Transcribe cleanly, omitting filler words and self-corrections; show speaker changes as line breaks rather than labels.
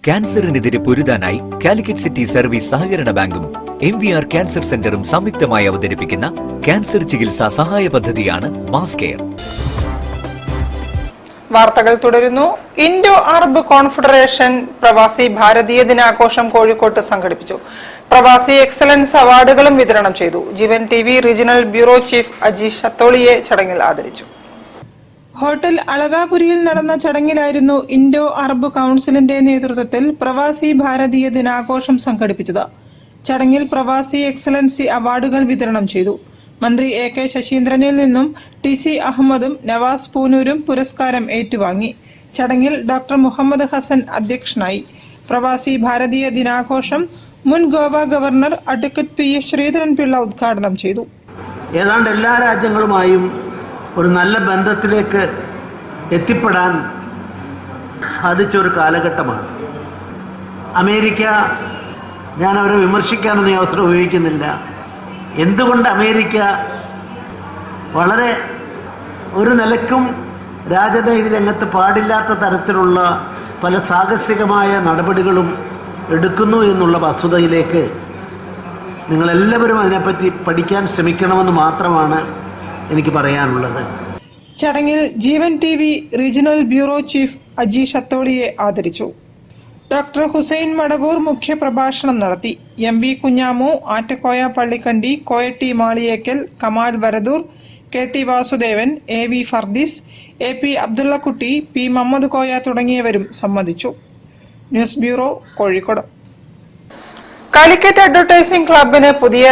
ക്യാൻസറിനെതിരെ പൊരുതാനായി Calicut city service സഹകരണ ബാങ്കും MVR cancer സെന്ററും സംയുക്തമായി അവതരിപ്പിക്കുന്ന ക്യാൻസർ ചികിത്സാ സഹായ പദ്ധതിയാണ് മാസ് കെയർ.
വാർത്തകൾ തുടരുന്നു. Indo Arab confederation Pravasi Bharatiya ദിനാഘോഷം കോഴിക്കോട്ട് സംഘടിപ്പിച്ചു. പ്രവാസി എക്സലൻസ് അവാർഡുകളും വിതരണം ചെയ്തു. Jeevan TV regional bureau chief Ajeesh അത്തോളിയെ ചടങ്ങിൽ ആദരിച്ചു. ഹോട്ടൽ അളകാപുരിയിൽ നടന്ന ചടങ്ങിലായിരുന്നു ഇൻഡോ അറബ് കൌൺസിലിന്റെ നേതൃത്വത്തിൽ പ്രവാസി ഭാരതീയ ദിനാഘോഷം സംഘടിപ്പിച്ചത്. ചടങ്ങിൽ പ്രവാസി എക്സലൻസി അവാർഡുകൾ വിതരണം ചെയ്തു. മന്ത്രി AK ശശീന്ദ്രനിൽ നിന്നും TC അഹമ്മദും നവാസ് പൂനൂരും പുരസ്കാരം ഏറ്റുവാങ്ങി. ചടങ്ങിൽ ഡോക്ടർ മുഹമ്മദ് ഹസൻ അധ്യക്ഷനായി. പ്രവാസി ഭാരതീയ ദിനാഘോഷം മുൻ Goa governor advocate PA Sreedharan Pillai ഉദ്ഘാടനം ചെയ്തു.
ഏതാണ്ട് എല്ലാ രാജ്യങ്ങളുമായും ഒരു നല്ല ബന്ധത്തിലേക്ക് എത്തിപ്പെടാൻ സാധിച്ച ഒരു കാലഘട്ടമാണ്. അമേരിക്ക, ഞാൻ അവരെ വിമർശിക്കാനൊന്നും ഈ അവസരം ഉപയോഗിക്കുന്നില്ല. എന്തുകൊണ്ട് അമേരിക്ക വളരെ ഒരു നിലക്കും രാജനീതി രംഗത്ത് പാടില്ലാത്ത തരത്തിലുള്ള പല സാഹസികമായ നടപടികളും എടുക്കുന്നു എന്നുള്ള വസ്തുതയിലേക്ക് നിങ്ങളെല്ലാവരും അതിനെപ്പറ്റി പഠിക്കാൻ ശ്രമിക്കണമെന്ന് മാത്രമാണ് എനിക്ക് പറയാനുള്ളത്.
ചടങ്ങിൽ Jeevan TV regional bureau chief Ajeesh അത്തോളിയെ ആദരിച്ചു. ഡോക്ടർ ഹുസൈൻ മടവൂർ മുഖ്യപ്രഭാഷണം നടത്തി. MV Kunhamu, Attakoya Pallikkandi, KT Maliyekkal, Kamal Varadoor, KT Vasudevan, AV ഫർദീസ്, AP Abdullakutty, P Muhammad Koya തുടങ്ങിയവരും സംബന്ധിച്ചു. News bureau, Kozhikode. Calicut advertising ക്ലബിന് പുതിയ